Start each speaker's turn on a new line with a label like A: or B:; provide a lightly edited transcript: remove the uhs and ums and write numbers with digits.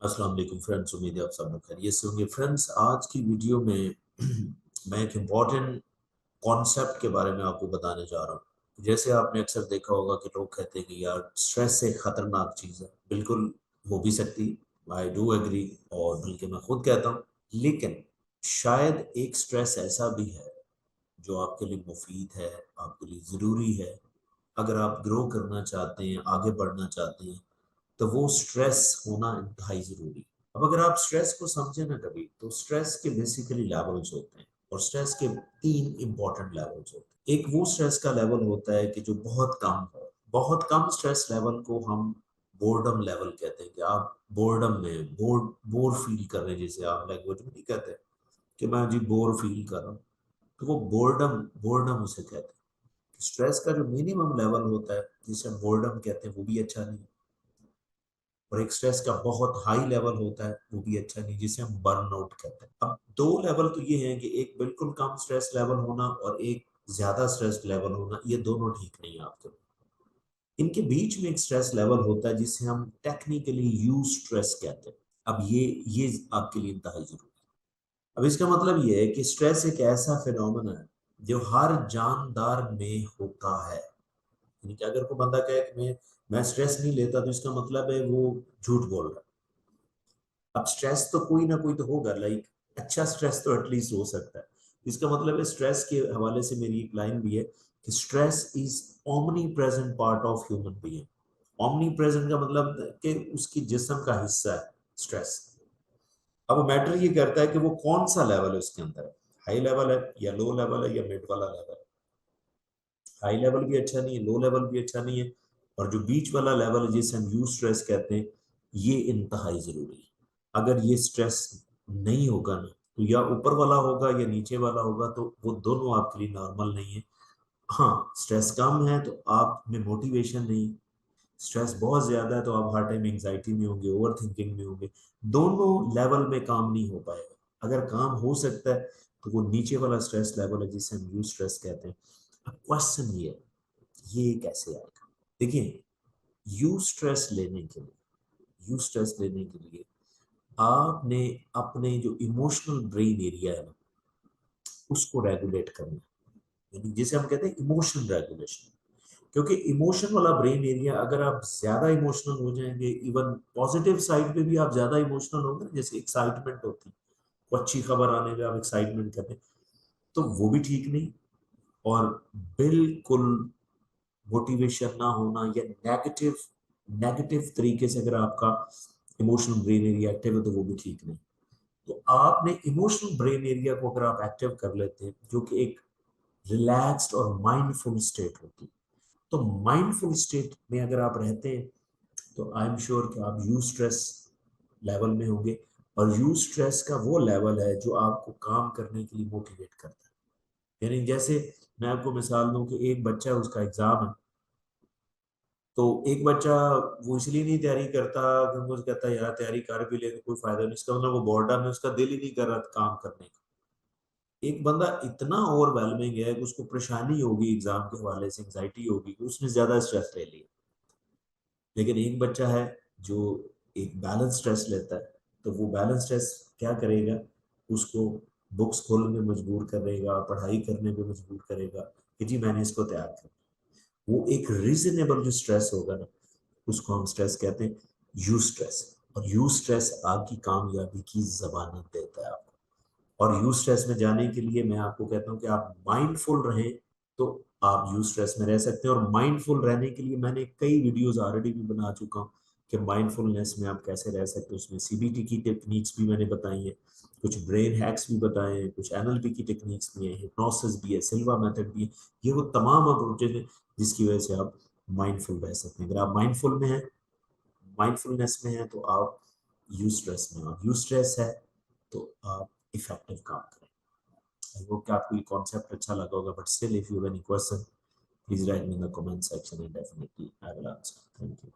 A: अस्सलाम वालेकुम फ्रेंड्स, उम्मीद है आप सब लोग खैरियत से होंगे। फ्रेंड्स, आज की वीडियो में मैं एक इम्पॉर्टेंट कॉन्सेप्ट के बारे में आपको बताने जा रहा हूँ। जैसे आपने अक्सर देखा होगा कि लोग कहते हैं कि यार स्ट्रेस एक खतरनाक चीज़ है। बिल्कुल हो भी सकती, आई डू एग्री, और बल्कि मैं खुद कहता हूँ। लेकिन शायद एक स्ट्रेस ऐसा भी है जो आपके लिए मुफीद है, आपके लिए ज़रूरी है। अगर आप ग्रो करना चाहते हैं, आगे बढ़ना चाहते हैं, तो वो स्ट्रेस होना इंतहाई जरूरी है। अब अगर आप स्ट्रेस को समझे ना कभी, तो स्ट्रेस के बेसिकली लेवल्स होते हैं, और स्ट्रेस के तीन इंपॉर्टेंट लेवल्स होते हैं। एक वो स्ट्रेस का लेवल होता है कि जो बहुत कम हो। बहुत कम स्ट्रेस लेवल को हम बोर्डम लेवल कहते हैं, कि आप बोर्डम में बोर फील कर रहे हैं, जिसे आप लैंग्वेज में नहीं कहते कि मैं जी बोर फील कर रहा हूँ, तो वो बोर्डम बोर्डम उसे कहते हैं। स्ट्रेस का जो मिनिमम लेवल होता है, जिसे हम बोर्डम कहते हैं, वो भी अच्छा नहीं। और एक स्ट्रेस का बहुत हाई लेवल होता है, वो भी अच्छा नहीं, जिसे हम बर्न आउट कहते हैं। अब दो लेवल तो ये हैं कि एक बिल्कुल कम स्ट्रेस लेवल होना और एक ज्यादा स्ट्रेस लेवल होना, ये दोनों ठीक नहीं है आपके लिए। इनके बीच में एक स्ट्रेस लेवल होता है जिसे हम टेक्निकली यू स्ट्रेस कहते हैं। अब ये आपके लिए इंतहाई जरूरी है। अब इसका मतलब ये है कि स्ट्रेस एक ऐसा फिनोमेना है जो हर जानदार में होता है। यानी कि अगर कोई बंदा कहे कि मैं स्ट्रेस नहीं लेता, तो इसका मतलब है वो झूठ बोल रहा है। अब स्ट्रेस तो कोई ना कोई तो होगा, लाइक अच्छा स्ट्रेस तो एटलीस्ट हो सकता है। इसका मतलब है, स्ट्रेस के हवाले से मेरी एक लाइन भी है कि stress is omni present part of human being. Omni present का मतलब कि उसकी जिस्म का हिस्सा है स्ट्रेस। अब मैटर ये करता है कि वो कौन सा लेवल है उसके अंदर, हाई लेवल है या लो लेवल है या मिड वाला लेवल है। हाई लेवल भी अच्छा नहीं है, लो लेवल भी अच्छा नहीं है, और जो बीच वाला लेवल है जिसे हम यू स्ट्रेस कहते हैं, ये इंतहाई जरूरी है। अगर ये स्ट्रेस नहीं होगा ना, तो या ऊपर वाला होगा या नीचे वाला होगा, तो वो दोनों आपके लिए नॉर्मल नहीं है। हाँ, स्ट्रेस कम है तो आप में मोटिवेशन नहीं, स्ट्रेस बहुत ज्यादा है तो आप हर टाइम एंजाइटी में होंगे, ओवर थिंकिंग में होंगे। दोनों लेवल में काम नहीं हो पाएगा। अगर काम हो सकता है तो वो नीचे वाला स्ट्रेस लेवल है जिसे हम यू स्ट्रेस कहते हैं। अब क्वेश्चन ये कैसे आएगा? देखिए, यू स्ट्रेस लेने के लिए यू स्ट्रेस लेने के लिए आपने अपने जो इमोशनल ब्रेन एरिया है ना, उसको रेगुलेट करना है। यानी जिसे हम कहते हैं इमोशन रेगुलेशन। क्योंकि इमोशन वाला ब्रेन एरिया, अगर आप ज्यादा इमोशनल हो जाएंगे, इवन पॉजिटिव साइड पे भी आप ज्यादा इमोशनल होंगे, जैसे एक्साइटमेंट होती है, वो अच्छी खबर आने पे आप एक्साइटमेंट करते हैं, तो वो भी ठीक नहीं। और बिल्कुल मोटिवेशन ना होना या नेगेटिव नेगेटिव तरीके से अगर आपका इमोशनल ब्रेन एरिया एक्टिव है, तो वो भी ठीक नहीं। तो आपने इमोशनल ब्रेन एरिया को अगर आप एक्टिव कर लेते हैं, जो कि एक रिलैक्स्ड और माइंडफुल स्टेट होती है, तो माइंडफुल स्टेट में अगर आप रहते हैं, तो आई एम श्योर कि आप यू स्ट्रेस लेवल में होंगे। और यू स्ट्रेस का वो लेवल है जो आपको काम करने के लिए मोटिवेट करता है। यानी जैसे मैं आपको मिसाल दूं कि एक बच्चा है, उसका एग्जाम है, तो एक बच्चा वो इसलिए नहीं तैयारी करता क्योंकि उसको कहता है यार तैयारी कर भी ले तो कोई फायदा नहीं, इसका मतलब वो बोर्डम में उसका दिल ही नहीं कर रहा काम करने का। एक बंदा इतना ओवरवेलमिंग है कि उसको परेशानी होगी एग्जाम के हवाले से, एंजाइटी होगी कि उसने ज्यादा स्ट्रेस ले लिया। लेकिन एक बच्चा है जो एक बैलेंस स्ट्रेस लेता है, तो वो बैलेंस स्ट्रेस क्या करेगा, उसको बुक्स खोलने में मजबूर करेगा, पढ़ाई करने में मजबूर करेगा कि जी मैंने इसको तैयार कर। वो एक रीजनेबल जो स्ट्रेस होगा ना, उसको हम स्ट्रेस कहते हैं यू स्ट्रेस। और यू स्ट्रेस आपकी कामयाबी की जमानत देता है आपको। और यू स्ट्रेस में जाने के लिए मैं आपको कहता हूं कि आप माइंडफुल रहें, तो आप यू स्ट्रेस में रह सकते हैं। और माइंडफुल रहने के लिए मैंने कई वीडियोस ऑलरेडी भी बना चुका हूं कि माइंडफुलनेस में आप कैसे रह सकते हैं। उसमें सीबीटी की टेक्निक्स भी मैंने बताई है, कुछ ब्रेन हैक्स भी बताए हैं, कुछ एनएलपी की टेक्निक्स भी है, हिप्नोसिस भी है, सिल्वा मेथड भी है। ये वो तमाम अप्रोचेज है जिसकी वजह से आप माइंडफुल रह सकते हैं। अगर आप माइंडफुल में हैं, माइंडफुलनेस में है, तो आप यू स्ट्रेस में, और यू स्ट्रेस है तो आप इफेक्टिव काम करें। आई होप कि आपको ये कॉन्सेप्ट अच्छा लगा होगा, but still if you have any question, please write me in the comment section and definitely I will answer. Thank you.